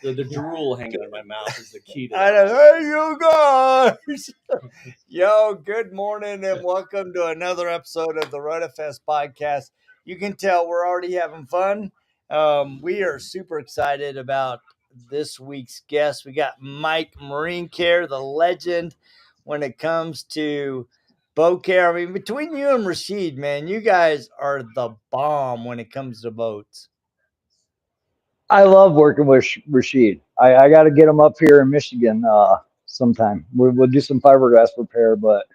The drool hanging out of my mouth is the key to I that. know. Hey, you guys. Yo, good morning and welcome to another episode of the RoadFS podcast. You can tell we're already having fun. We are super excited about this week's guest. We got Mike MarineCare, the legend when it comes to boat care. I mean, between you and Rashid, man, you guys are the bomb when it comes to boats. I love working with Rashid. I got to get him up here in Michigan sometime. We'll do some fiberglass repair, but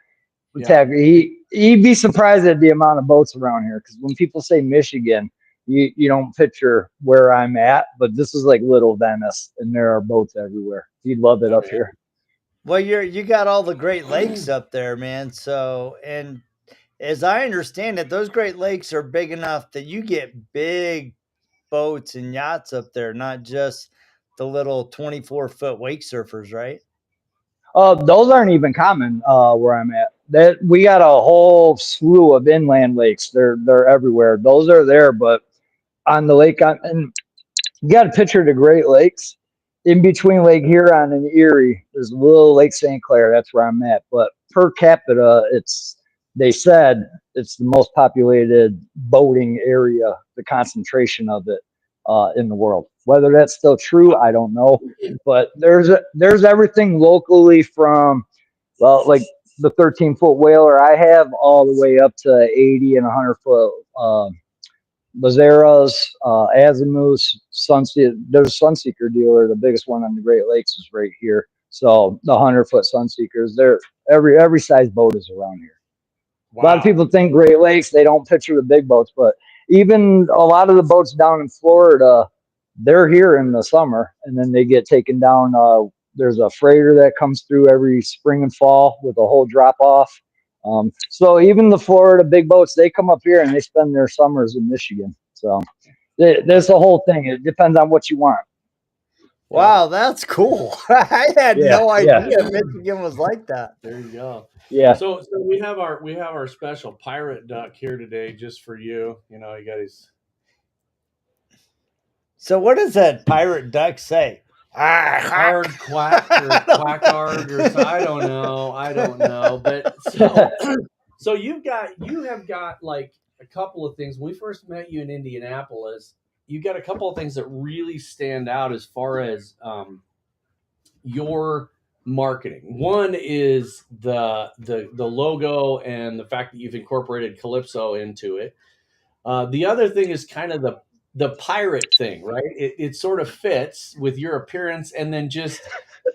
he'd be surprised at the amount of boats around here. Because when people say Michigan, you don't picture where I'm at, but this is like Little Venice, and there are boats everywhere. He'd love it up here. Well, you got all the Great Lakes up there, man. So, and as I understand it, those Great Lakes are big enough that you get big boats and yachts up there, not just the little 24-foot wake surfers, right? Those aren't even common where I'm at. That we got a whole slew of inland lakes. They're everywhere. Those are there, but on the lake, and you got to picture the Great Lakes. In between Lake Huron and Erie, there's a little Lake St. Clair. That's where I'm at. But per capita, they said it's the most populated boating area, the concentration of it in the world. Whether that's still true, I don't know. But there's everything locally from, well, like the 13-foot whaler I have all the way up to 80 and 100-foot Lazeras, Azimuths, Sunseeker. There's a Sunseeker dealer. The biggest one on the Great Lakes is right here. So the 100-foot Sunseekers, they're every size boat is around here. Wow. A lot of people think Great Lakes, they don't picture the big boats, but even a lot of the boats down in Florida, they're here in the summer, and then they get taken down. There's a freighter that comes through every spring and fall with a whole drop off. So even the Florida big boats, they come up here and they spend their summers in Michigan. So there's the whole thing. It depends on what you want. Wow, that's cool. I had no idea Michigan was like that. There you go. Yeah. So we have our special pirate duck here today just for you. You know, you got his. So what does that pirate duck say? Hard quack or quackard or so, I don't know. But so you have got like a couple of things. When we first met you in Indianapolis, you got a couple of things that really stand out as far as your marketing. One is the logo and the fact that you've incorporated Calypso into it. The other thing is kind of the pirate thing, right? It sort of fits with your appearance and then just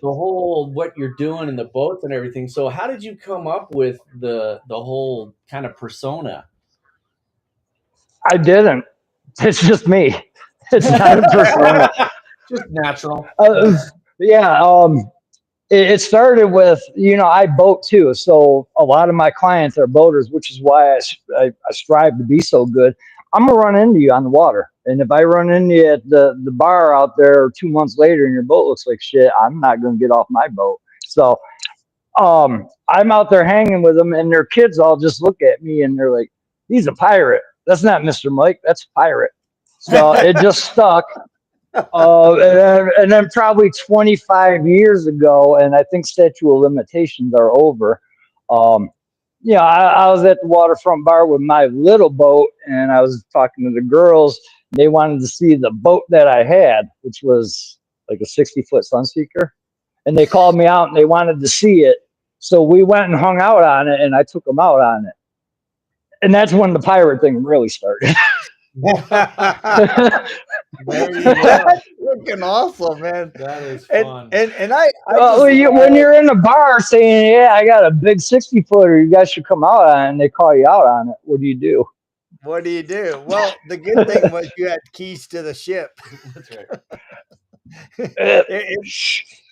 the whole what you're doing in the boats and everything. So how did you come up with the whole kind of persona? I didn't. It's just me. It's not a persona. Just natural. It started with, I boat too. So a lot of my clients are boaters, which is why I strive to be so good. I'm going to run into you on the water. And if I run into you at the bar out there 2 months later and your boat looks like shit, I'm not going to get off my boat. So I'm out there hanging with them, and their kids all just look at me and they're like, he's a pirate. That's not Mr. Mike. That's a pirate. So it just stuck. And then probably 25 years ago, and I think statute of limitations are over, I was at the waterfront bar with my little boat, and I was talking to the girls. They wanted to see the boat that I had, which was like a 60-foot Sunseeker. And they called me out, and they wanted to see it. So we went and hung out on it, and I took them out on it. And that's when the pirate thing really started. There you go. Looking awesome, man. That is fun. And when you're in a bar saying, "Yeah, I got a big 60-footer, you guys should come out on it," and they call you out on it, what do you do? What do you do? Well, the good thing was you had keys to the ship. That's right.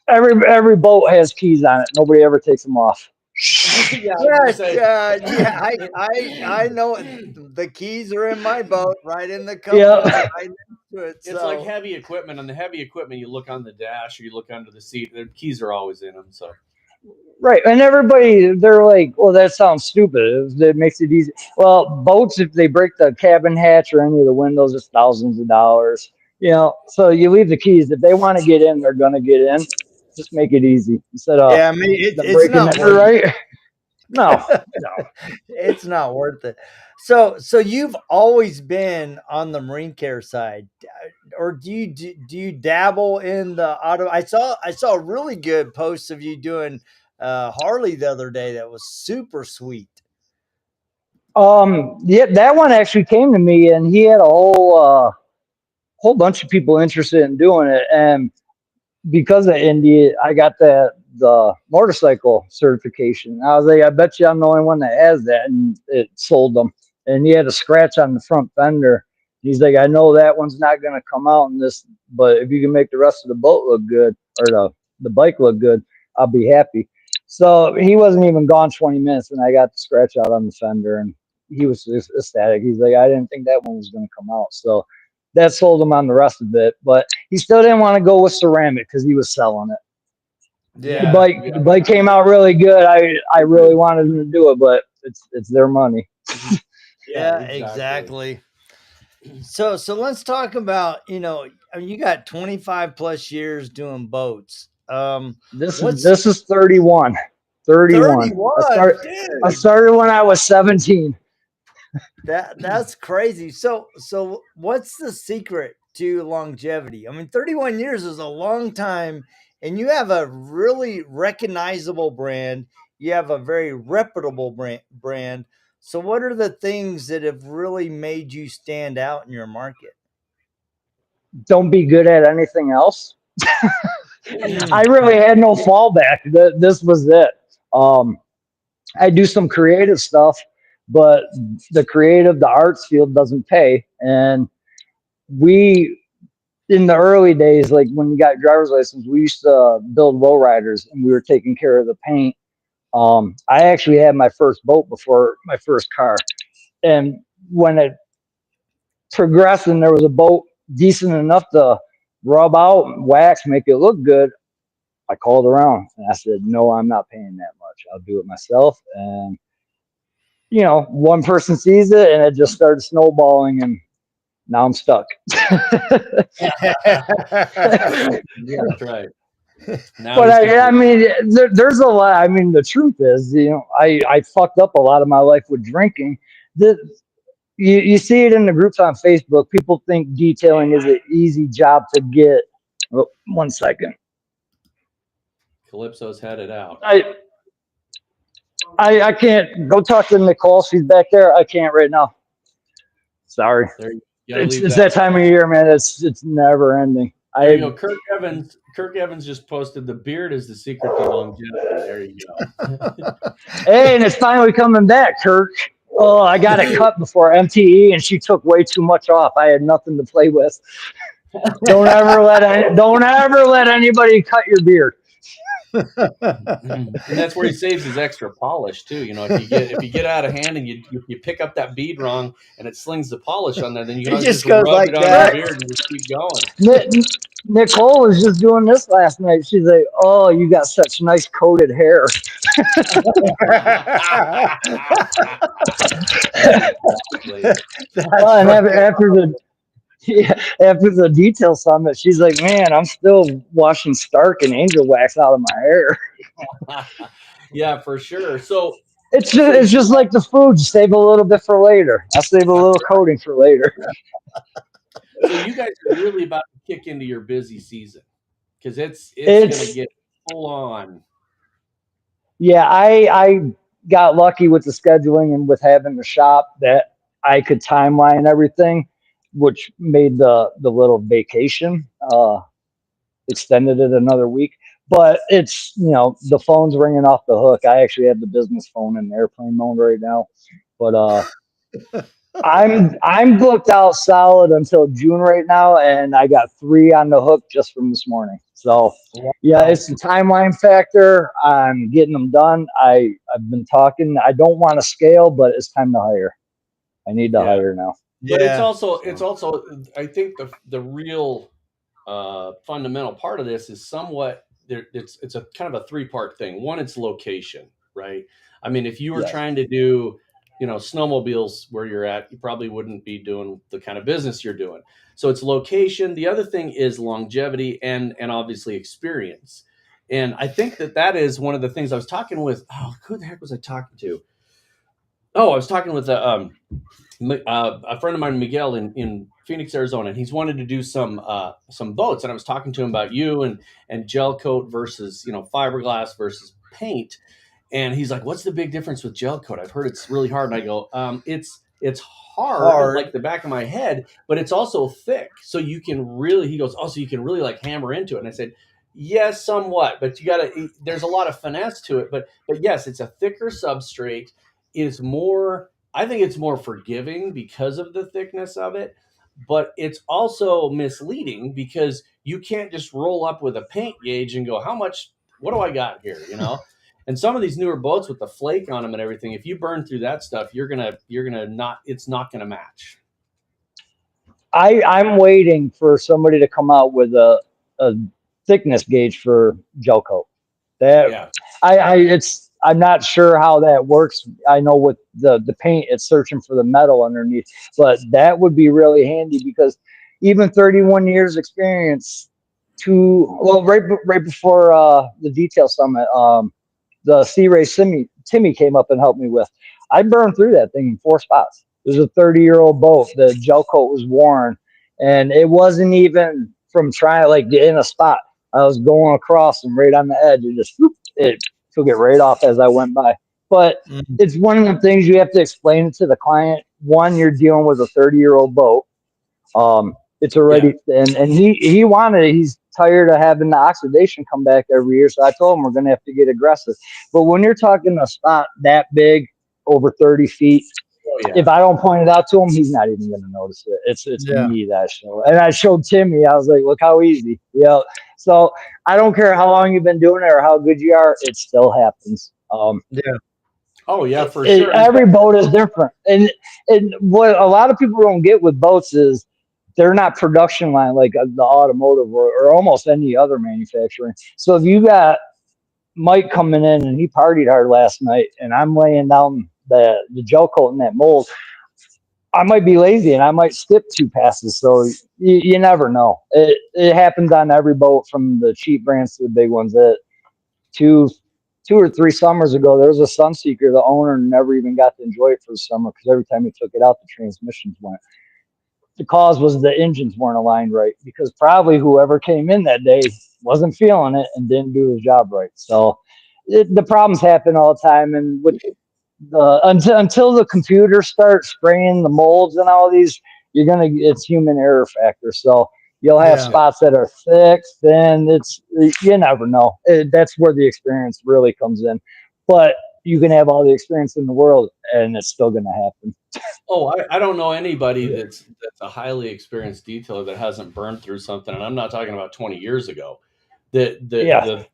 Every boat has keys on it. Nobody ever takes them off. I know the keys are in my boat, right in the cover. Yeah. It's like heavy equipment. On the heavy equipment, you look on the dash or you look under the seat. The keys are always in them. So, right, and everybody, they're like, "Well, that sounds stupid. It makes it easy." Well, boats, if they break the cabin hatch or any of the windows, it's thousands of dollars. So you leave the keys. If they want to get in, they're going to get in. Just make it easy instead of Yeah, I mean, them it's breaking not it, worth right? No, it. no. It's not worth it. So you've always been on the marine care side, or do you dabble in the auto? I saw a really good post of you doing Harley the other day. That was super sweet. Yeah, that one actually came to me, and he had a whole bunch of people interested in doing it, and because of Indy, I got the motorcycle certification. I was like, I bet you I'm the only one that has that, and it sold them. And he had a scratch on the front fender. He's like, I know that one's not going to come out in this, but if you can make the rest of the boat look good or the bike look good, I'll be happy. So he wasn't even gone 20 minutes, and I got the scratch out on the fender, and he was just ecstatic. He's like, I didn't think that one was going to come out. So that sold him on the rest of it, but he still didn't want to go with ceramic because he was selling it. The Yeah, bike, the bike came out really good. I really wanted him to do it, but it's their money. yeah, exactly. So let's talk about, I mean, you got 25 plus years doing boats. What's This is 31. 31. 31, I dude? started when I was 17. That's crazy. So what's the secret to longevity? I mean, 31 years is a long time, and you have a really recognizable brand. You have a very reputable brand. So what are the things that have really made you stand out in your market? Don't be good at anything else. I Mm, really had no fallback. This was it. Um, I do some creative stuff, but the arts field doesn't pay. And we, in the early days, like when you got your driver's license, we used to build lowriders and we were taking care of the paint. I actually had my first boat before my first car. And when it progressed and there was a boat decent enough to rub out, wax, make it look good, I called around and I said, no, I'm not paying that much. I'll do it myself. And one person sees it and it just started snowballing and now I'm stuck. Yeah, that's right. Now But he's got I mean, there's a lot. I mean, the truth is, I fucked up a lot of my life with drinking. The, you see it in the groups on Facebook. People think detailing is an easy job to get. Oh, 1 second. Calypso's headed out. I can't go talk to Nicole. She's back there. I can't right now. Sorry. There you gotta leave It's that. that time of year, man. It's never ending. There you go. Kirk Evans just posted the beard is the secret to longevity. There you go. Hey, and it's finally coming back, Kirk. Oh, I got it cut before MTE, and she took way too much off. I had nothing to play with. Don't ever let anybody cut your beard. And that's where he saves his extra polish too. If you get out of hand and you pick up that bead wrong and it slings the polish on there, then you can it always just just goes rub like it on your that. beard and just keep going. Nicole was just doing this last night. She's like, "Oh, you got such nice coated hair." That's And fucking after the detail summit, she's like, "Man, I'm still washing Stark and Angel Wax out of my hair." Yeah, for sure. So It's just like the food. You save a little bit for later. I'll save a little coating for later. so you guys are really about to kick into your busy season because it's going to It's get full on. Yeah, I got lucky with the scheduling and with having the shop that I could timeline everything, which made the little vacation extended it another week. But it's the phone's ringing off the hook. I actually have the business phone in airplane mode right now, but I'm booked out solid until June right now, and I got 3 on the hook just from this morning. So yeah, it's the timeline factor. I'm getting them done. I've been talking. I don't want to scale, but it's time to hire. I need to hire now. But yeah. it's also I think the real fundamental part of this is somewhat there. It's a kind of a 3-part thing. One, it's location, right? I mean, if you were Yes. trying to do snowmobiles where you're at, you probably wouldn't be doing the kind of business you're doing. So it's location. The other thing is longevity and obviously experience. And I think that is one of the things I was talking with. Oh, who the heck was I talking to? Oh, I was talking with a friend of mine, Miguel, in Phoenix, Arizona, and he's wanted to do some boats. And I was talking to him about you and gel coat versus fiberglass versus paint. And he's like, "What's the big difference with gel coat? I've heard it's really hard." And I go, "It's hard like the back of my head, but it's also thick, so you can really." He goes, "Oh, so you can really like hammer into it." And I said, "Yes, somewhat, but there's a lot of finesse to it, but yes, it's a thicker substrate. It's more. I think it's more forgiving because of the thickness of it, but it's also misleading because you can't just roll up with a paint gauge and go, how much? What do I got here? And some of these newer boats with the flake on them and everything, if you burn through that stuff, it's not gonna match." I'm waiting for somebody to come out with a thickness gauge for gel coat. I'm not sure how that works. I know with the paint, it's searching for the metal underneath, but that would be really handy because even 31 years experience right before the detail summit, the Sea Ray Timmy came up and helped me with. I burned through that thing in 4 spots. It was a 30-year-old boat. The gel coat was worn, and it wasn't even from trying to get in a spot. I was going across and right on the edge. It took it right off as I went by. But it's one of the things you have to explain it to the client. One, you're dealing with a 30-year-old boat. It's already and he's tired of having the oxidation come back every year. So I told him we're going to have to get aggressive. But when you're talking a spot that big, over 30 feet, if I don't point it out to him, he's not even going to notice it. It's me that show. And I showed Timmy. I was like, look how easy. Yeah. So I don't care how long you've been doing it or how good you are. It still happens. Oh yeah, for sure. Every boat is different. And what a lot of people don't get with boats is they're not production line like the automotive or almost any other manufacturing. So if you got Mike coming in and he partied hard last night and I'm laying down the gel coat in that mold, I might be lazy and I might skip 2 passes. So you never know. It happens on every boat from the cheap brands to the big ones. That 2 or 3 summers ago, there was a Sunseeker. The owner never even got to enjoy it for the summer because every time he took it out, the transmissions went. The cause was the engines weren't aligned right because probably whoever came in that day wasn't feeling it and didn't do his job right. So the problems happen all the time. And with until the computer starts spraying the molds and all these, it's human error factor. So you'll have spots that are thick, thin. You never know. That's where the experience really comes in. But you can have all the experience in the world and it's still going to happen. Oh, I don't know anybody that's a highly experienced detailer that hasn't burned through something, and I'm not talking about 20 years ago. The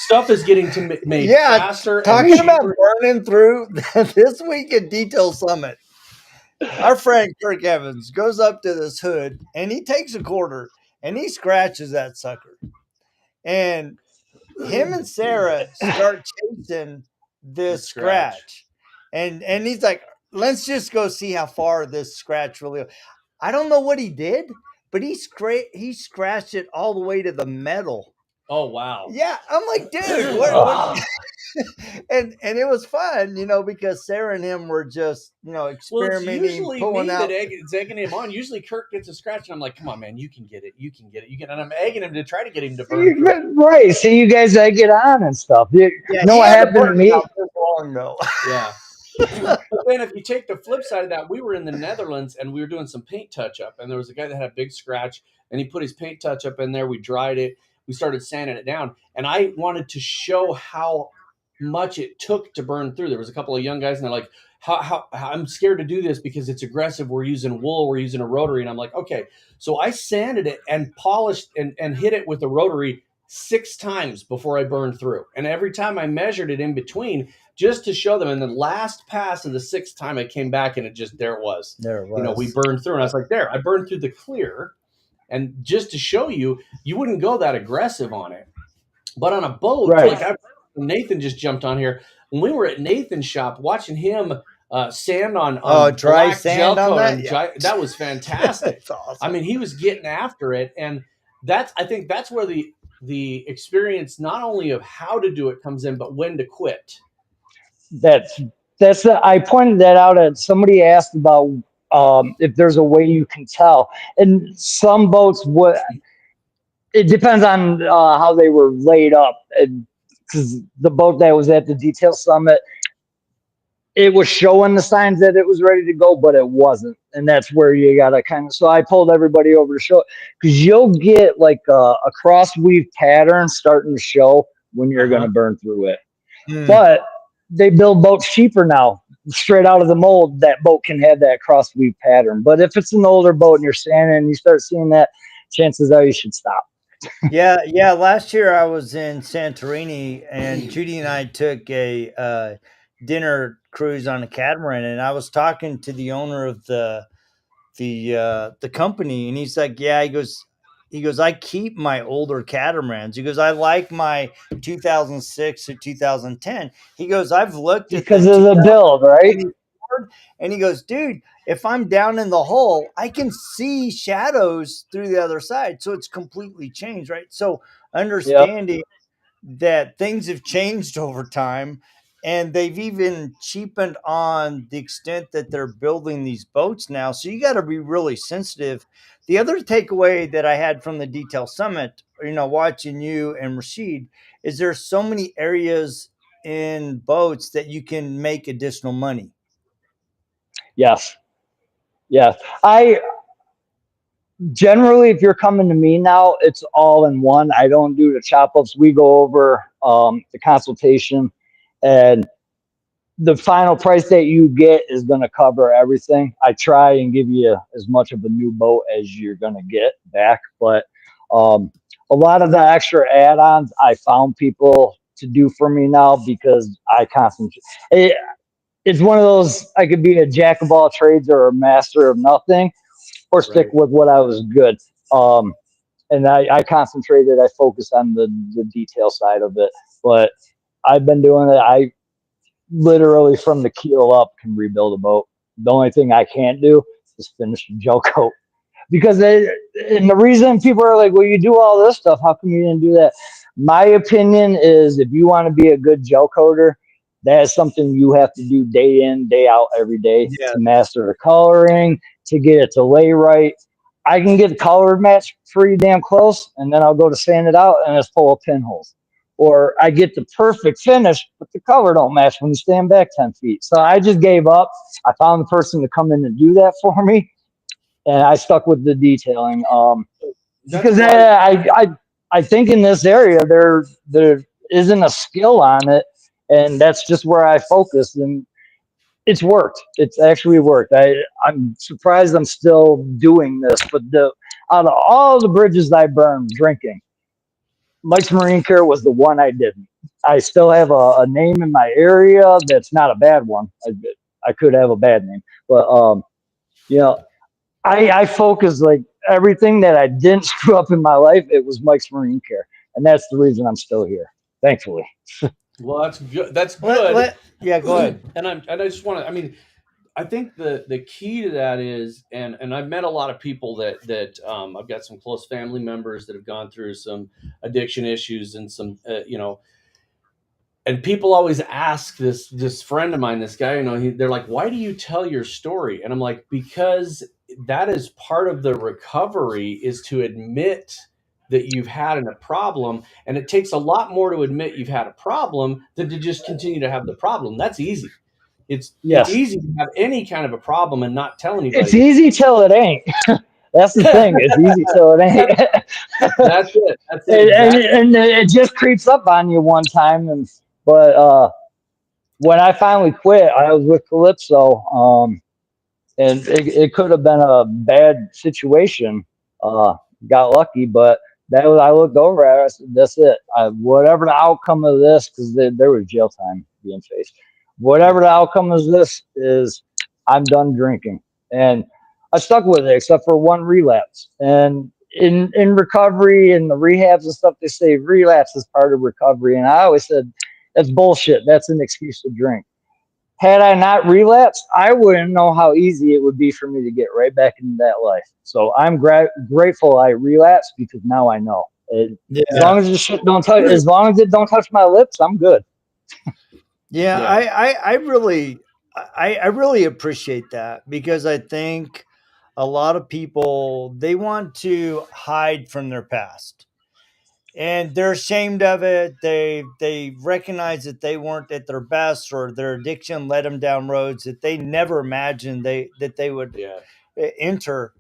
stuff is getting made faster. Talking about burning through this week at Detail Summit, our friend Kirk Evans goes up to this hood and he takes a quarter and he scratches that sucker. And him and Sarah start chasing this scratch. And he's like, let's just go see how far this scratch really. I don't know what he did, but he scratched it all the way to the metal. Oh wow! Yeah, I'm like, dude, what? and it was fun, because Sarah and him were just, experimenting, usually pulling me out. That's egging him on. Usually Kirk gets a scratch, and I'm like, come on, man, you can get it. And I'm egging him to try to get him to burn. Right. So you guys egg it on and stuff. What happened to me? Long, though. Yeah. But then if you take the flip side of that, we were in the Netherlands and we were doing some paint touch up, and there was a guy that had a big scratch, and he put his paint touch up in there. We dried it. We started sanding it down, and I wanted to show how much it took to burn through. There was a couple of young guys, and they're like, how I'm scared to do this because it's aggressive. We're using wool. We're using a rotary. And I'm like, okay. So I sanded it and polished and hit it with a rotary 6 times before I burned through. And every time I measured it in between just to show them. And the last pass of the 6th time I came back and there it was. We burned through, and I was like, I burned through the clear. And just to show you, you wouldn't go that aggressive on it. But on a boat, Nathan just jumped on here. When we were at Nathan's shop watching him sand on dry black sand gel on coat. that? That was fantastic. That's awesome. I mean, he was getting after it, and I think that's where the experience not only of how to do it comes in, but when to quit. I pointed that out. At somebody asked about if there's a way you can tell, and some boats it depends on how they were laid up, because the boat that was at the detail summit, it was showing the signs that it was ready to go, but it wasn't. And that's where you got to so I pulled everybody over to show it, because you'll get like a cross weave pattern starting to show when you're going to burn through it. But they build boats cheaper now. Straight out of the mold, that boat can have that cross weave pattern. But if it's an older boat and you're standing and you start seeing that, chances are you should stop. Yeah. Last year I was in Santorini, and Judy and I took a dinner cruise on a catamaran, and I was talking to the owner of the company, and he's like, yeah, he goes, I keep my older catamarans. He goes, I like my 2006 to 2010. He goes, I've looked at because of the build, right? And he goes, dude, if I'm down in the hole, I can see shadows through the other side. So it's completely changed, right? So understanding that things have changed over time, and they've even cheapened on the extent that they're building these boats now. So you got to be really sensitive. The other takeaway that I had from the Detail Summit, watching you and Rashid, is there's so many areas in boats that you can make additional money. Yes. I generally, if you're coming to me now, it's all in one. I don't do the chop ups. We go over the consultation, and the final price that you get is going to cover everything. I try and give you as much of a new boat as you're going to get back, but a lot of the extra add-ons I found people to do for me now, because I concentrate. It's one of those, I could be a jack of all trades or a master of nothing, or stick with what I was good. And I concentrated, I focused on the detail side of it. But I've been doing it. I literally from the keel up can rebuild a boat. The only thing I can't do is finish the gel coat. Because and the reason people are like, well, you do all this stuff, how come you didn't do that? My opinion is, if you want to be a good gel coater, that is something you have to do day in, day out, every day to master the coloring, to get it to lay right. I can get the color match pretty damn close, and then I'll go to sand it out, and it's full of pinholes. Or I get the perfect finish, but the color don't match when you stand back 10 feet. So I just gave up. I found the person to come in and do that for me, and I stuck with the detailing. Because I think in this area there isn't a skill on it, and that's just where I focused, and it's worked. It's actually worked. I'm surprised I'm still doing this, but out of all the bridges I burned drinking, Mike's MarineCare was the one I didn't. I still have a name in my area that's not a bad one. I could have a bad name, but I focus, like, everything that I didn't screw up in my life, it was Mike's MarineCare, and that's the reason I'm still here, thankfully. Well, that's good. That's good. Yeah, go ahead. And I just want to. I mean, I think the key to that is, and I've met a lot of people that I've got some close family members that have gone through some addiction issues and some and people always ask this friend of mine, this guy, they're like, why do you tell your story? And I'm like, because that is part of the recovery, is to admit that you've had a problem, and it takes a lot more to admit you've had a problem than to just continue to have the problem. That's easy. It's easy to have any kind of a problem and not tell anybody. It's easy till it ain't. That's the thing. It's easy till it ain't. That's it. That's it. Exactly. And it just creeps up on you one time. But when I finally quit, I was with Calypso, and it could have been a bad situation. Got lucky, but I looked over at it. I said, "That's it. Whatever the outcome of this, because there was jail time being faced. Whatever the outcome of this is, I'm done drinking." And I stuck with it, except for one relapse. And in recovery and the rehabs and stuff, they say relapse is part of recovery. And I always said, that's bullshit. That's an excuse to drink. Had I not relapsed, I wouldn't know how easy it would be for me to get right back into that life. So I'm grateful I relapsed because now I know. As Yeah. long as the shit don't touch, as long as it don't touch my lips, I'm good. Yeah, Yeah. I really appreciate that because I think a lot of people they want to hide from their past and they're ashamed of it. They recognize that they weren't at their best or their addiction led them down roads that they never imagined they would Yeah. enter.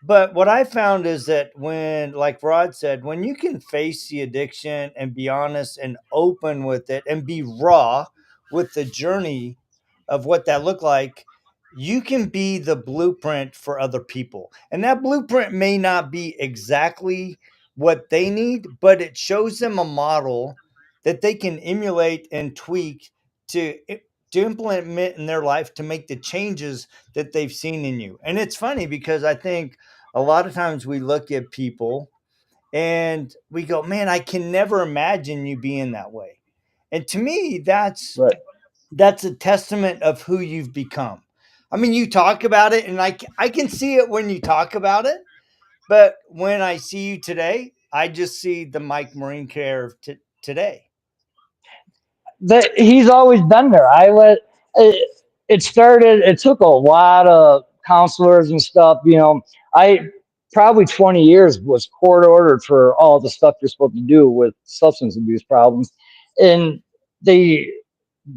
But what I found is that when, like Rod said, when you can face the addiction and be honest and open with it and be raw with the journey of what that looked like, you can be the blueprint for other people. And that blueprint may not be exactly what they need, but it shows them a model that they can emulate and tweak to to implement in their life to make the changes that they've seen in you. And it's funny because I think a lot of times we look at people and we go, man, I can never imagine you being that way. And to me, Right. that's a testament of who you've become. I mean, you talk about it and I can see it when you talk about it, but when I see you today, I just see the Mike MarineCare of today. That he's always been there. It, it started. It took a lot of counselors and stuff. I probably 20 years was court ordered for all the stuff you're supposed to do with substance abuse problems, and they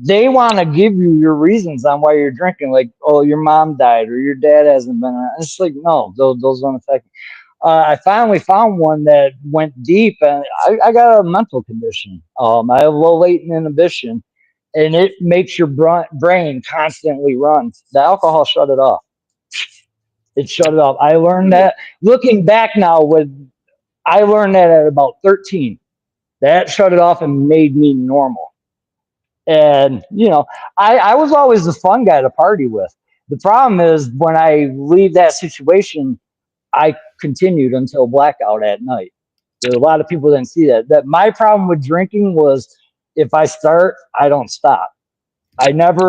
they want to give you your reasons on why you're drinking, like, oh, your mom died or your dad hasn't been around. It's like, no, those don't affect me. I finally found one that went deep, and I got a mental condition. I have low latent inhibition, and it makes your brain constantly run. The alcohol shut it off. It shut it off. I learned that looking back now. I learned that at about 13. That shut it off and made me normal. And I was always the fun guy to party with. The problem is when I leave that situation, I continued until blackout at night. A lot of people didn't see that. That my problem with drinking was if I start, I don't stop. I never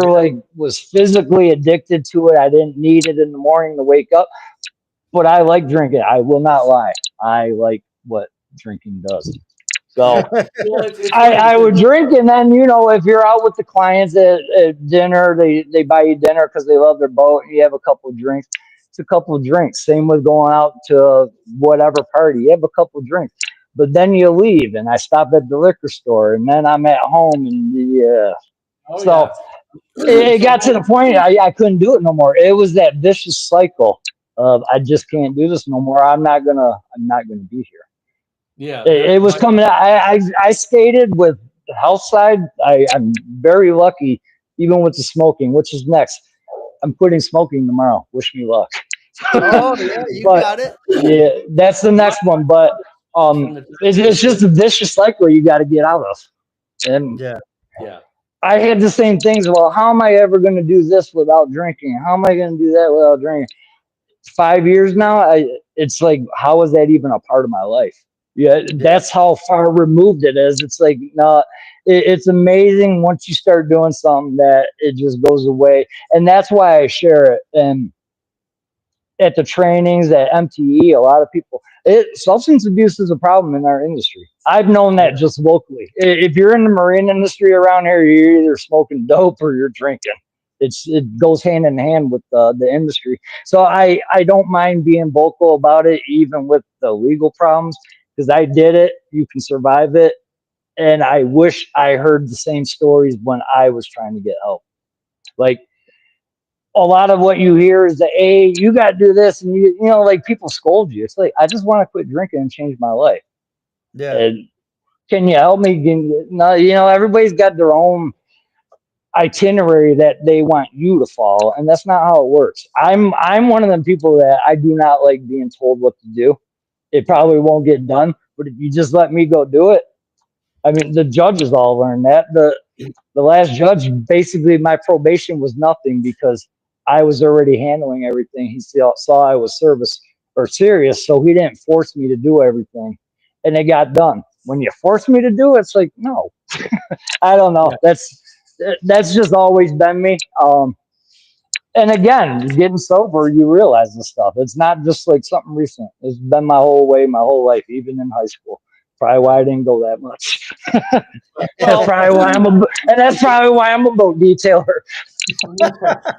was physically addicted to it. I didn't need it in the morning to wake up, but I like drinking. I will not lie. I like what drinking does. So Well, it's funny I because would drink, and then if you're out with the clients at dinner, they buy you dinner because they love their boat, and you have a couple of drinks. It's a couple of drinks. Same with going out to whatever party. You have a couple of drinks, but then you leave, and I stop at the liquor store, and then I'm at home, and yeah. oh So yeah. it So got to the point I couldn't do it no more. It was that vicious cycle of I just can't do this no more. I'm not gonna be here. yeah, It was coming. I skated with the health side. I'm very lucky, even with the smoking, which is next. I'm quitting smoking tomorrow. Wish me luck. Oh yeah, you But got it. yeah, that's the my, next one. But from the time it's just a vicious cycle you got to get out of. And Yeah. yeah. I had the same things. Well, how am I ever going to do this without drinking? How am I going to do that without drinking? 5 years now, it's like, how is that even a part of my life? Yeah, Yeah. that's how far removed it is. It's like, no, it's amazing once you start doing something that it just goes away. And that's why I share it. And at the trainings at MTE, a lot of people, substance abuse is a problem in our industry. I've known that just locally. If you're in the marine industry around here, you're either smoking dope or you're drinking. It goes hand in hand with the industry. So I don't mind being vocal about it, even with the legal problems, because I did it. You can survive it. And I wish I heard the same stories when I was trying to get help. Like, a lot of what you hear is that, hey, you got to do this, and like, people scold you. It's like, I just want to quit drinking and change my life. Yeah. And can you help me? No, everybody's got their own itinerary that they want you to follow, and that's not how it works. I'm one of them people that I do not like being told what to do. It probably won't get done, but if you just let me go do it, I mean, the judges all learned that. The last judge, basically, my probation was nothing because I was already handling everything. He saw I was service or serious, so he didn't force me to do everything, and it got done. When you force me to do it, it's like, no, I don't know. Yeah. That's just always been me. And again, getting sober, you realize this stuff. It's not just like something recent. It's been my whole way, my whole life, even in high school. Probably why I didn't go that much. Well, That's probably why I'm a boat detailer.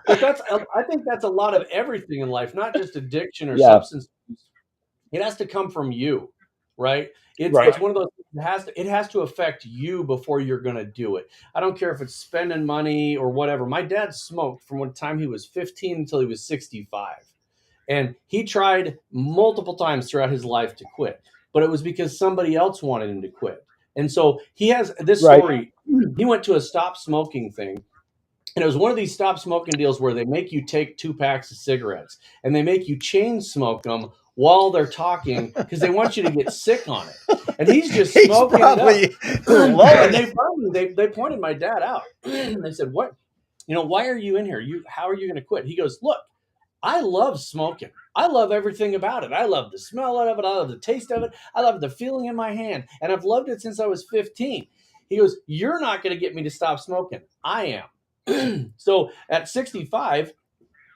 but I think that's a lot of everything in life, not just addiction or Yeah, substance use. It has to come from you, right? right. It's one of those things it has to affect you before you're going to do it. I don't care if it's spending money or whatever. My dad smoked from the time he was 15 until he was 65. And he tried multiple times throughout his life to quit, but it was because somebody else wanted him to quit. And so he has this Right. story. He went to a stop smoking thing. And it was one of these stop smoking deals where they make you take 2 packs of cigarettes and they make you chain smoke them while they're talking because they want you to get sick on it. And he's just smoking probably it low. up. And they pointed my dad out. They said, "What? Why are you in here? How are you going to quit?" He goes, "Look, I love smoking. I love everything about it. I love the smell of it. I love the taste of it. I love the feeling in my hand. And I've loved it since I was 15. He goes, "You're not going to get me to stop smoking. I am." So at 65,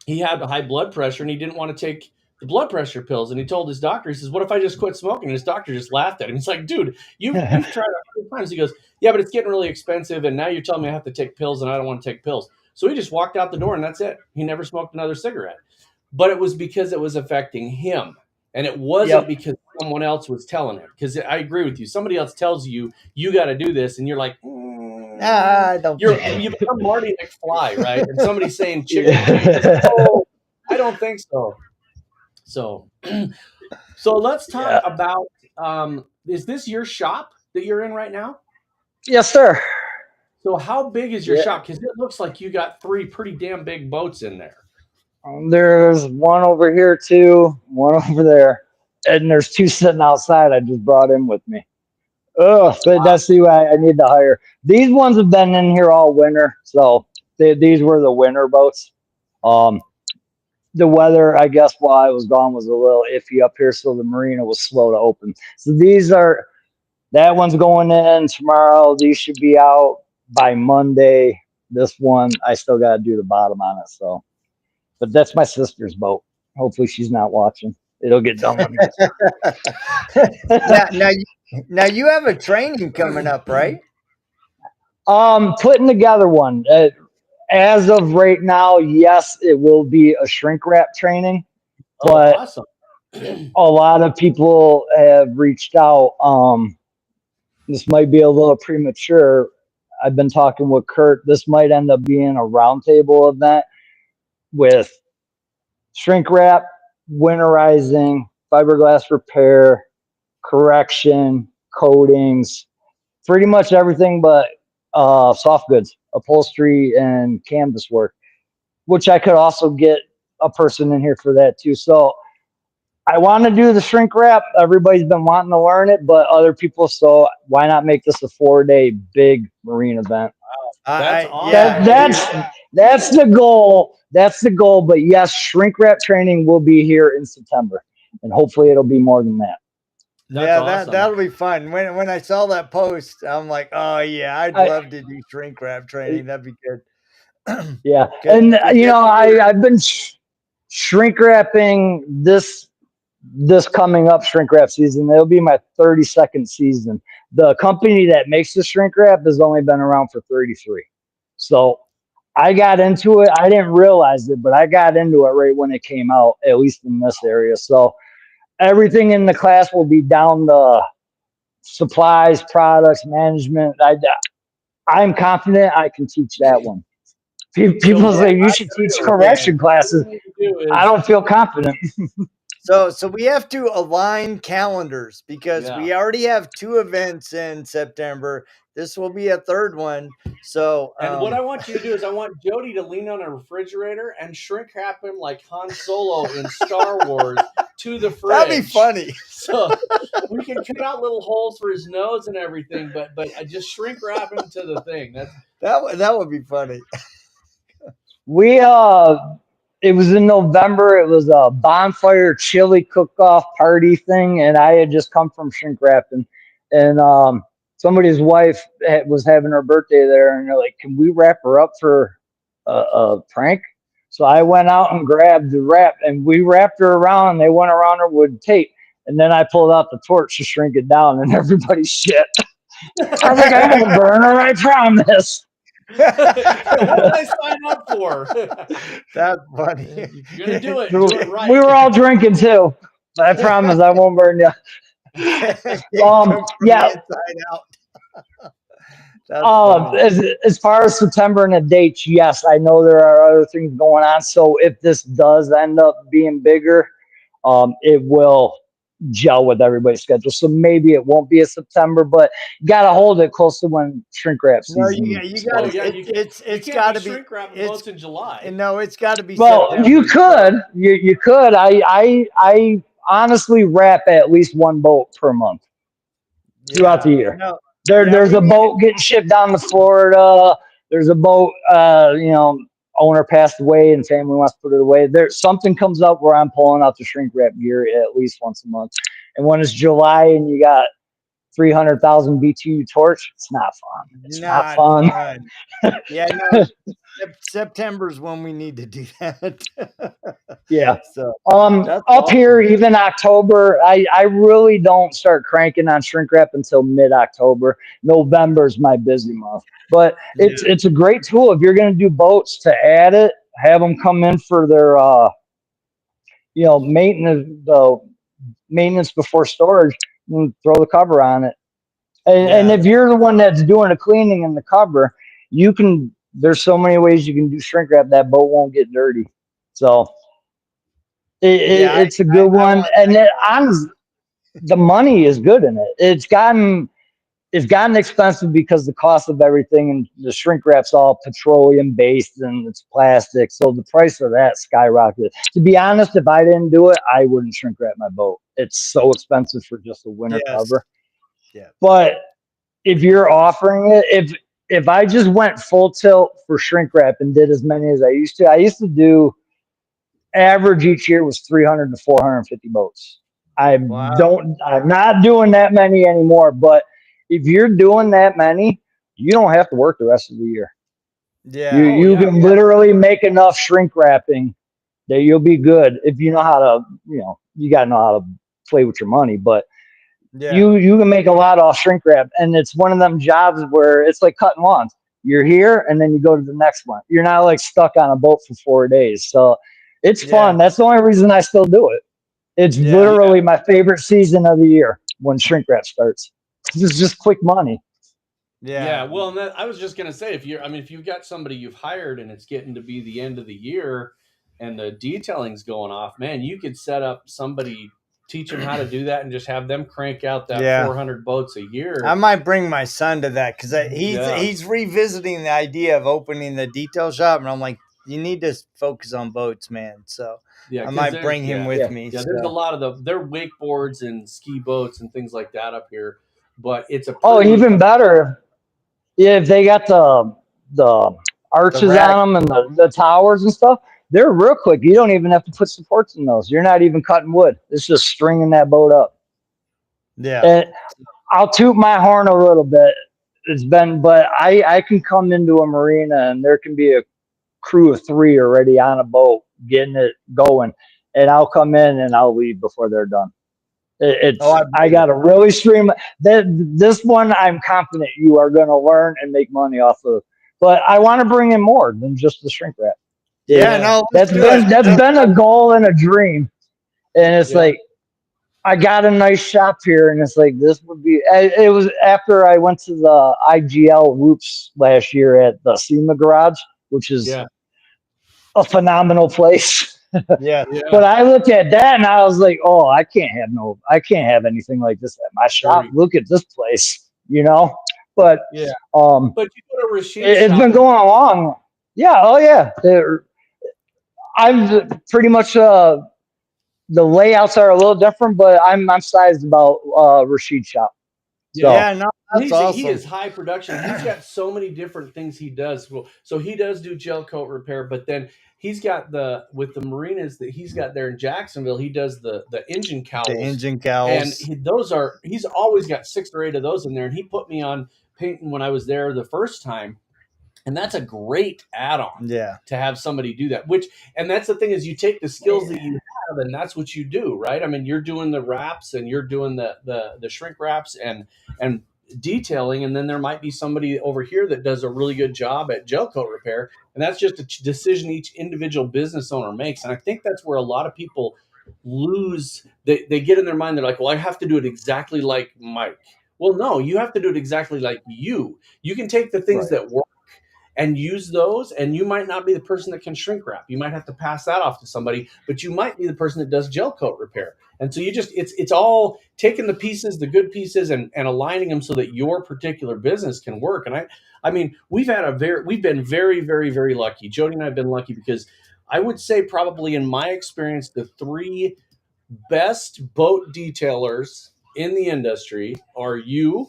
he had high blood pressure and he didn't want to take the blood pressure pills. And he told his doctor, he says, "What if I just quit smoking?" And his doctor just laughed at him. He's like, "Dude, you've tried it 100 times." He goes, "Yeah, but it's getting really expensive. And now you're telling me I have to take pills and I don't want to take pills." So he just walked out the door and that's it. He never smoked another cigarette. But it was because it was affecting him. And it wasn't because someone else was telling him. Because I agree with you. Somebody else tells you, you got to do this. And you're like, I don't. you become Marty McFly, right? And somebody's saying chicken changes. Oh, I don't think so. So let's talk about, is this your shop that you're in right now? Yes, sir. So how big is your shop? Because it looks like you got 3 pretty damn big boats in there. There's one over here too, one over there, and there's 2 sitting outside. I just brought in with me. But that's who I need to hire. These ones have been in here all winter, so these were the winter boats. The weather, I guess, while I was gone was a little iffy up here, so the marina was slow to open. So that one's going in tomorrow. These should be out by Monday. This one, I still got to do the bottom on it. So, but that's my sister's boat. Hopefully, she's not watching. It'll get done when now you have a training coming up, right? Putting together one. As of right now, yes, it will be a shrink wrap training, but awesome. A lot of people have reached out. This might be a little premature. I've been talking with Kurt. This might end up being a roundtable event with shrink wrap, winterizing, fiberglass repair, correction, coatings, pretty much everything but soft goods, upholstery, and canvas work, which I could also get a person in here for that too. So I want to do the shrink wrap. Everybody's been wanting to learn it, but other people, so why not make this a 4-day big marine event? That's awesome. That's the goal. That's the goal. But yes, shrink wrap training will be here in September, and hopefully it'll be more than that. Awesome. That'll be fun. When I saw that post, I'm like, oh yeah, I'd love to do shrink wrap training. That'd be good. Yeah, and I've been shrink wrapping this coming up shrink wrap season. It'll be my 32nd season. The company that makes the shrink wrap has only been around for 33. So I got into it. I didn't realize it, but I got into it right when it came out, at least in this area. So everything in the class will be down to supplies, products, management. I'm confident I can teach that one. People say you should teach correction classes. I don't feel confident. So we have to align calendars because we already have 2 events in September. This will be a 3rd one. So and what I want you to do is I want Jody to lean on a refrigerator and shrink wrap him like Han Solo in Star Wars to the fridge. That'd be funny. So we can cut out little holes for his nose and everything, but I just shrink wrap him to the thing. That would be funny. It was in November. It was a bonfire chili cook-off party thing, and I had just come from shrink wrapping, and somebody's wife was having her birthday there, and they're like, "Can we wrap her up for a prank?" So I went out and grabbed the wrap, and we wrapped her around. And they went around her with tape, and then I pulled out the torch to shrink it down, and everybody's shit. I was like, "I won't burn her, I promise." What did I sign up for? That's funny. If you're gonna do it, do it right. We were all drinking too. I promise I won't burn you. Yeah. As far as September and the dates, yes, I know there are other things going on. So if this does end up being bigger, it will gel with everybody's schedule. So maybe it won't be a September, but you got to hold it close to when shrink wrap season. No, you got to. It's got to be shrink wrap boats in July. No, it's got to be. Well, September. you could. I honestly wrap at least one boat per month throughout the year. No, there's a boat getting shipped down to Florida. There's a boat, owner passed away and family wants to put it away. There's something comes up where I'm pulling out the shrink wrap gear at least once a month. And when it's July and you got 300,000 BTU torch, it's not fun. It's not fun. Yeah, no, September's when we need to do that. Yeah. So up here, even October, I really don't start cranking on shrink wrap until mid-October. November's my busy month. But it's a great tool if you're going to do boats to add it, have them come in for their maintenance before storage, and throw the cover on it. And if you're the one that's doing the cleaning and the cover, there's so many ways you can do shrink wrap that boat won't get dirty. So it's a good one. And the money is good in it. It's gotten expensive because the cost of everything, and the shrink wrap's all petroleum based and it's plastic. So the price of that skyrocketed. To be honest, if I didn't do it, I wouldn't shrink wrap my boat. It's so expensive for just a winter cover. Yeah. But if you're offering it, if I just went full tilt for shrink wrap and did as many as I used to do average each year was 300 to 450 boats. I'm not doing that many anymore, but if you're doing that many, you don't have to work the rest of the year. Yeah. You can literally make enough shrink wrapping that you'll be good if you know how to, you got to know how to play with your money, but you can make a lot off shrink wrap. And it's one of them jobs where it's like cutting lawns. You're here and then you go to the next one. You're not like stuck on a boat for 4 days. So it's fun. That's the only reason I still do it. It's literally my favorite season of the year when shrink wrap starts. It's just quick money. Yeah. Well, and I was just going to say, if you've got somebody you've hired and it's getting to be the end of the year and the detailing's going off, man, you could set up somebody, teach them how to do that and just have them crank out that 400 boats a year. I might bring my son to that because he's revisiting the idea of opening the detail shop. And I'm like, you need to focus on boats, man. So I might bring him with me. Yeah, there's a lot of their wakeboards and ski boats and things like that up here. But it's even better. Yeah, if they got the arches on them and the towers and stuff, they're real quick. You don't even have to put supports in those. You're not even cutting wood. It's just stringing that boat up. Yeah. And I'll toot my horn a little bit. But I can come into a marina and there can be a crew of 3 already on a boat getting it going. And I'll come in and I'll leave before they're done. I got to really stream this one. I'm confident you are going to learn and make money off of. But I want to bring in more than just the shrink wrap. That's been a goal and a dream. And it's like, I got a nice shop here, and it's like, this would be. It was after I went to the IGL Roofs last year at the SEMA Garage, which is a phenomenal place. But I looked at that and I was like, oh, I can't have anything like this at my shop. Look at this place, But but you go to Rashid's it's been going along. Yeah. Oh yeah. I'm pretty much the layouts are a little different, but I'm sized about Rashid's shop. So, that's awesome. He is high production. He's got so many different things he does. So he does do gel coat repair, but then he's got with the marinas that he's got there in Jacksonville. He does the engine cowls. The engine And cowls. he's always got 6 or 8 of those in there. And he put me on painting when I was there the first time. And that's a great add-on to have somebody do that. And that's the thing, is you take the skills that you have, and that's what you do, right? I mean, you're doing the wraps, and you're doing the shrink wraps and detailing, and then there might be somebody over here that does a really good job at gel coat repair, and that's just a decision each individual business owner makes. And I think that's where a lot of people lose. They get in their mind, they're like, well, I have to do it exactly like Mike. Well, no, you have to do it exactly like you. You can take the things that work and use those, and you might not be the person that can shrink wrap. You might have to pass that off to somebody, but you might be the person that does gel coat repair. And so it's all taking the pieces, the good pieces, and aligning them so that your particular business can work. And I mean, we've been very, very, very lucky. Jody and I have been lucky, because I would say probably in my experience, the 3 best boat detailers in the industry are you,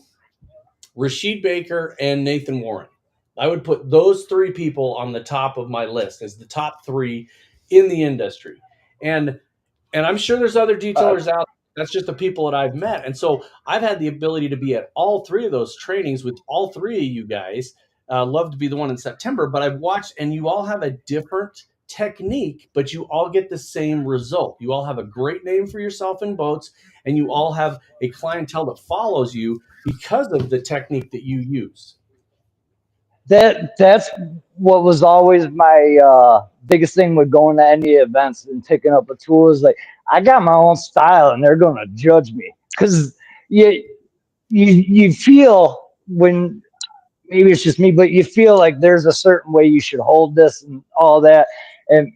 Rashid Baker, and Nathan Warren. I would put those 3 people on the top of my list as the top 3 in the industry. And I'm sure there's other detailers out there. That's just the people that I've met. And so I've had the ability to be at all 3 of those trainings with all 3 of you guys. Love to be the one in September, but I've watched, and you all have a different technique, but you all get the same result. You all have a great name for yourself in boats, and you all have a clientele that follows you because of the technique that you use. That's what was always my biggest thing with going to any events and picking up a tool, is like, I got my own style, and they're going to judge me, because you feel, when maybe it's just me, but you feel like there's a certain way you should hold this and all that. And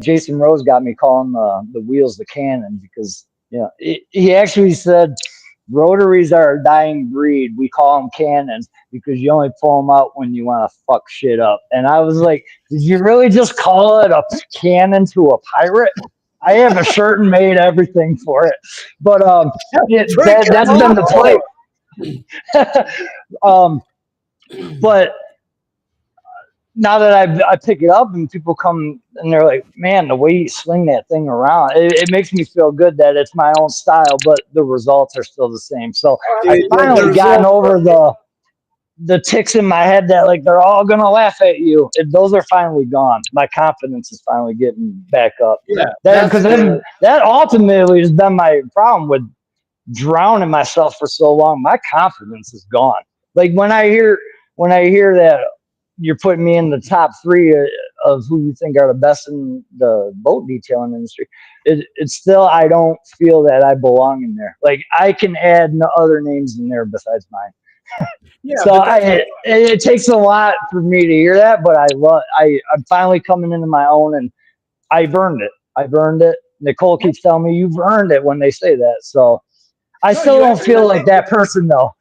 Jason Rose got me calling the wheels the cannon, because he actually said rotaries are a dying breed. We call them cannons because you only pull them out when you want to fuck shit up. And I was like, did you really just call it a cannon to a pirate? I have a shirt and made everything for it. But that's been the play. But now that I pick it up and people come and they're like, man, the way you sling that thing around, it makes me feel good that it's my own style, but the results are still the same. So I finally gotten over the ticks in my head that, like, they're all going to laugh at you. Those are finally gone. My confidence is finally getting back up. Yeah. Because that ultimately has been my problem with drowning myself for so long. My confidence is gone. Like, when I hear that you're putting me in the top 3 of who you think are the best in the boat detailing industry, it's still, I don't feel that I belong in there. Like, I can add no other names in there besides mine. Yeah, so it takes a lot for me to hear that, but I'm finally coming into my own, and I've earned it. Nicole keeps telling me you've earned it when they say that. So I still don't feel like that person, though.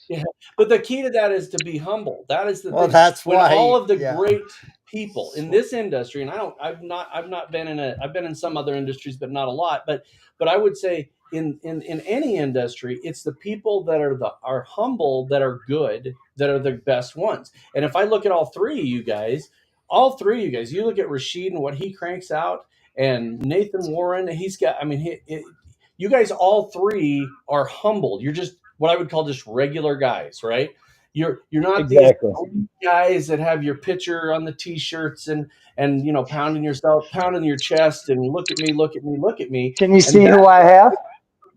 Yeah, but the key to that is to be humble. That is the thing. That's why all of the great people in this industry, and I've not been I've been in some other industries, but not a lot. But I would say in any industry, it's the people that are humble, that are good, that are the best ones. And if I look at all 3 of you guys, you look at Rashid and what he cranks out, and Nathan Warren, he's got. I mean, you guys all 3 are humble. You're just what I would call just regular guys, right? You're not these guys that have your picture on the t-shirts and pounding your chest and look at me. Can you see who I have?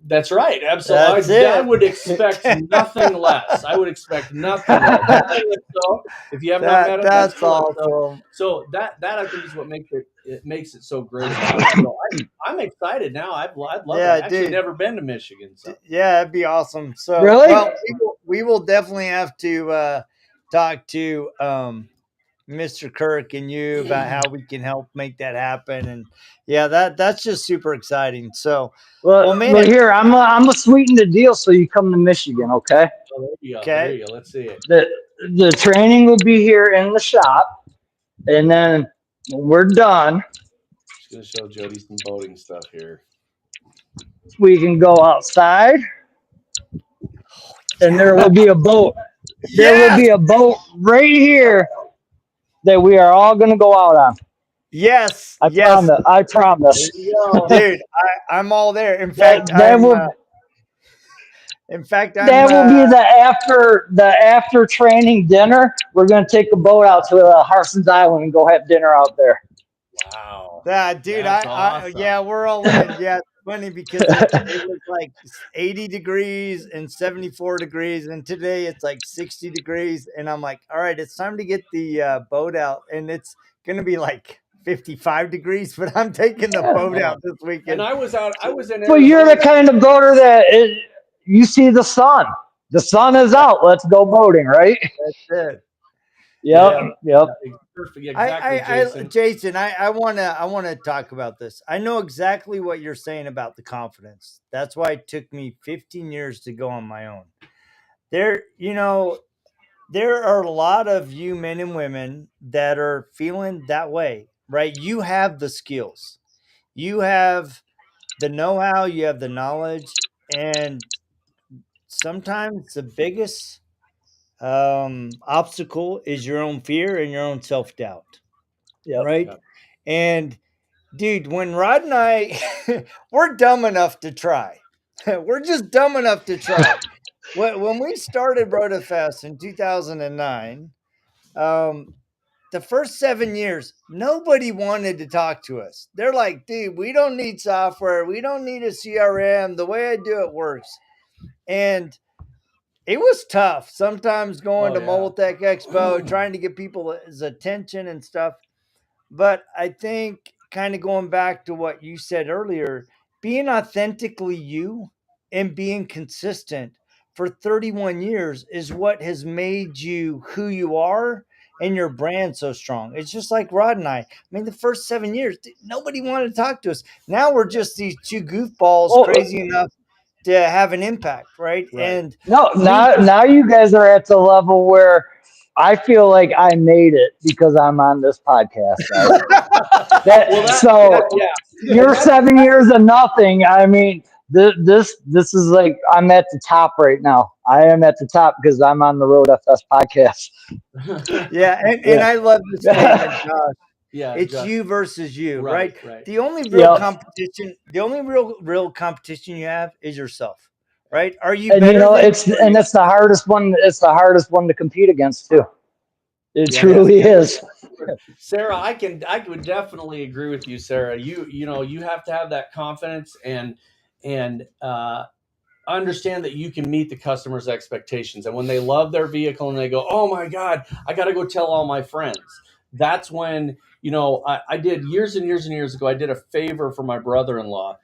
That's right. Absolutely. I would expect nothing less. I would expect nothing less. So, if you have not met him, that's awesome. So that I think is what makes it so great. So I'm excited now. I'd love it. I've actually never been to Michigan. So. Yeah, it'd be awesome. So really? Well, we will definitely have to talk to Mr. Kirk and you about how we can help make that happen. And that's just super exciting. So well here, I'm gonna sweeten the deal so you come to Michigan, okay? Oh, there you go. Okay. There you go. Let's see it. The training will be here in the shop, and then when we're done, just gonna show Jody some boating stuff here. We can go outside, and there will be a boat. There will be a boat right here that we are all going to go out on. Yes, I yes, promise. I promise. There you go. dude. I'm all there. In fact, That will I'm. be the after training dinner. We're going to take a boat out to Harson's Island and go have dinner out there. Wow. Dude, That's I awesome. yeah, we're all in. Yeah, it's funny because it was like 80 degrees and 74 degrees, and today it's like 60 degrees, and I'm like, all right, it's time to get the boat out, and it's gonna be like 55 degrees, but I'm taking the boat out this weekend. And I was in So you're the Arizona. kind of boater that you see the sun. The sun is out. Let's go boating, right? That's it. Yep. Perfect. Exactly, Jason. Jason, I wanna talk about this. I know exactly what you're saying about the confidence. That's why it took me 15 years to go on my own. There are a lot of you men and women that are feeling that way, right? You have the skills, you have the know-how, you have the knowledge, and sometimes the biggest obstacle is your own fear and your own self-doubt, Yep. right? And dude, when Rod and I, we're dumb enough to try. We're just dumb enough to try. When we started RoadFS in 2009, the first 7 years, nobody wanted to talk to us. They're like, dude, we don't need software. We don't need a CRM. The way I do it works. And it was tough sometimes going to Mobile Tech Expo, trying to get people's attention and stuff. But I think kind of going back to what you said earlier, being authentically you and being consistent for 31 years is what has made you who you are and your brand so strong. It's just like Rod and I. I mean, the first 7 years, nobody wanted to talk to us. Now we're just these two goofballs crazy enough to have an impact, right? And now you guys are at the level where I feel like I made it because I'm on this podcast, guys. You're 7 years of nothing. I mean, this is like I'm at the top right now. I am at the top because I'm on the RoadFS podcast. And I love this statement, Josh. It's Josh. you versus you, right? Right. The only real competition, the only real competition you have is yourself, right? Are you? And better it's the hardest one. It's the hardest one to compete against too. It truly is. Sarah, I would definitely agree with you, Sarah. You have to have that confidence and understand that you can meet the customer's expectations. And when they love their vehicle and they go, oh my God, I got to go tell all my friends. That's when, I did years and years and years ago, I did a favor for my brother-in-law.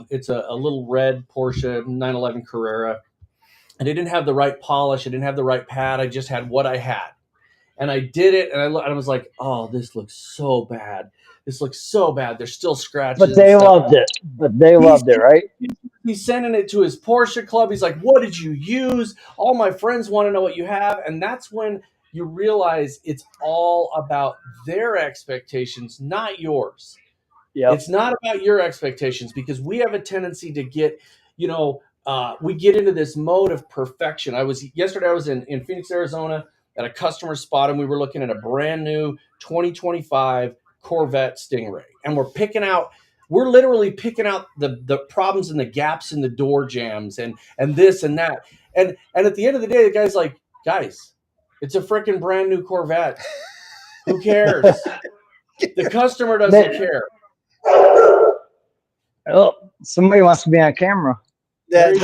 It's a little red Porsche 911 Carrera. And it didn't have the right polish. It didn't have the right pad. I just had what I had. And I did it, and I was like, oh, this looks so bad. This looks so bad. There's still scratches. But they loved it. Right? He's sending it to his Porsche club. He's like, what did you use? All my friends want to know what you have. And that's when you realize it's all about their expectations, not yours. It's not about your expectations, because we have a tendency to get, we get into this mode of perfection. Yesterday I was in Phoenix, Arizona, at a customer spot, and we were looking at a brand new 2025 Corvette Stingray. And we're literally picking out the problems and the gaps in the door jams and this and that. And at the end of the day, the guy's like, guys, it's a freaking brand new Corvette. Who cares? The customer doesn't care. Oh, somebody wants to be on camera. The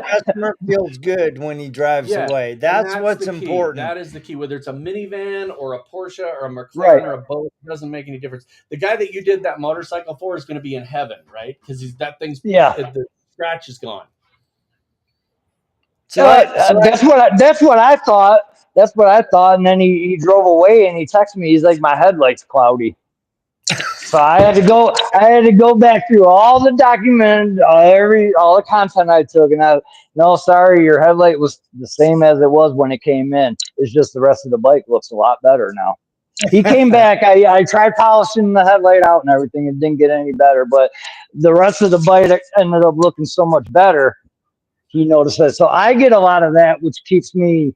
customer feels good when he drives away. That's what's important. That is the key. Whether it's a minivan or a Porsche or a McLaren or a boat, it doesn't make any difference. The guy that you did that motorcycle for is going to be in heaven, right? Because the scratch is gone. So that's what I thought. That's what I thought. And then he drove away and he texted me. He's like, my headlight's cloudy. So I had to go back through all the documents, all the content I took, and no, sorry, your headlight was the same as it was when it came in. It's just the rest of the bike looks a lot better now. He came back. I tried polishing the headlight out and everything. It didn't get any better, but the rest of the bike ended up looking so much better. He noticed that. So I get a lot of that, which keeps me.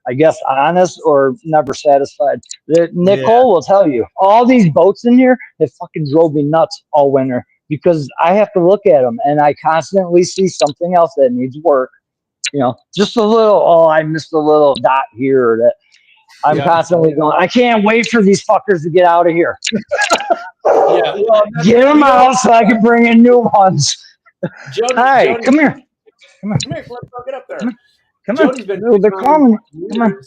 I guess, honest or never satisfied. Nicole will tell you, all these boats in here, it fucking drove me nuts all winter because I have to look at them and I constantly see something else that needs work. You know, just a little, oh, I missed a little dot here. Or that I'm constantly going, I can't wait for these fuckers to get out of here. Get them out so I can bring in new ones. Jody, come here. Come here, Calypso, get up there. Come Jody's on. been They're calling. Come on.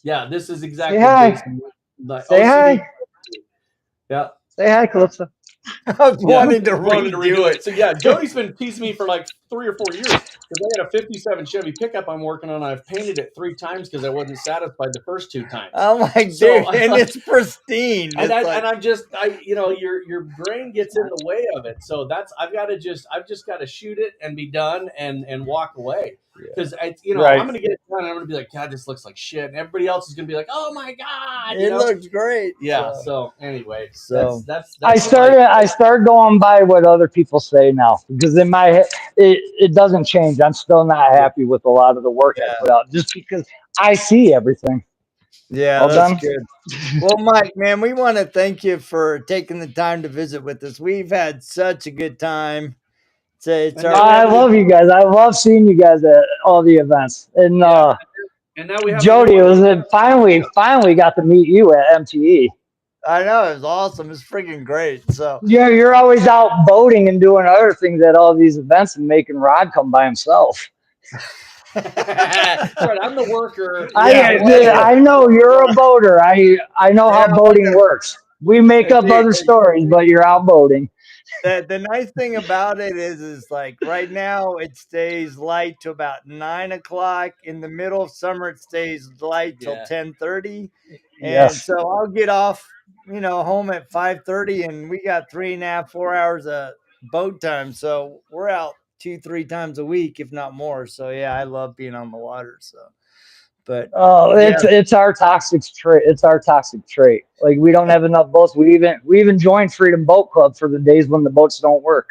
Yeah, this is exactly. Say hi. Jason. Like, Say hi. Yeah. Say hi, Calypso. I was wanting to redo it. So yeah, Jody's been teasing me for like 3 or 4 years because I had a '57 Chevy pickup I'm working on. I've painted it 3 times because I wasn't satisfied the first 2 times. I'm like, dude, and it's pristine. And I'm just, you know, your brain gets in the way of it. So I've just got to shoot it and be done and walk away. Because I'm going to get it done and I'm going to be like, God, this looks like shit. And everybody else is going to be like, oh my God. It looks great. Yeah. So anyway, that's I started going by what other people say now because in my head, it doesn't change. I'm still not happy with a lot of the work I put out just because I see everything. Yeah, that's good. Well, Mike, man, we want to thank you for taking the time to visit with us. We've had such a good time. I love you guys. I love seeing you guys at all the events. And now we have Jody, finally got to meet you at MTE. I know, it was awesome. It's freaking great. So you're always out boating and doing other things at all these events and making Rod come by himself. That's right, I'm the worker. I know you're a boater. I know how boating works. We make up other stories, but you're out boating. The nice thing about it is like right now it stays light to about 9 o'clock. In the middle of summer, it stays light till 10:30. And so I'll get off, home at 5:30, and we got 3.5, 4 hours of boat time. So we're out 2-3 times a week, if not more. So yeah, I love being on the water. So, but it's our toxic trait. It's our toxic trait. Like we don't have enough boats. We even joined Freedom Boat Club for the days when the boats don't work.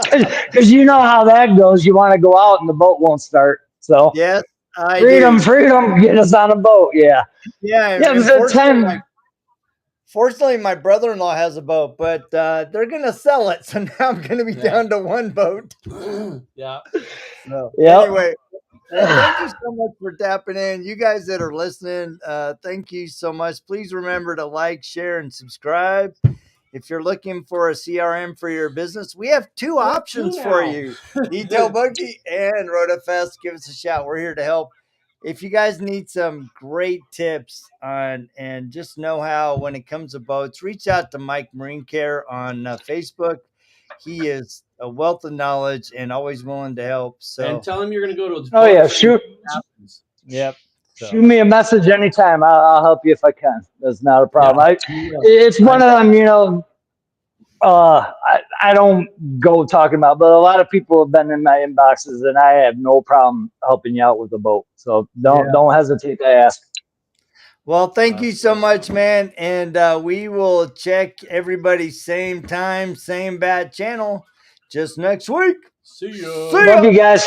Because you know how that goes. You want to go out and the boat won't start. So yes, freedom, get us on a boat. Yeah. Fortunately, my brother-in-law has a boat, but they're gonna sell it. So now I'm gonna be down to one boat. Anyway. Thank you so much for tapping in. You guys that are listening, thank you so much. Please remember to like, share, and subscribe. If you're looking for a CRM for your business, we have 2 options for you. Detail Bookie and RoadFS. Give us a shout. We're here to help. If you guys need some great tips on and just know how when it comes to boats, reach out to Mike MarineCare on Facebook. He is a wealth of knowledge and always willing to help. So and tell him you're going to go to his shoot. Yep. So. Shoot me a message anytime. I'll help you if I can. That's not a problem. It's one of them, I don't go talking about, but a lot of people have been in my inboxes and I have no problem helping you out with the boat. So don't hesitate to ask. Well, thank you so much, man. And we will check everybody same time, same bad channel just next week. See ya. Love you guys.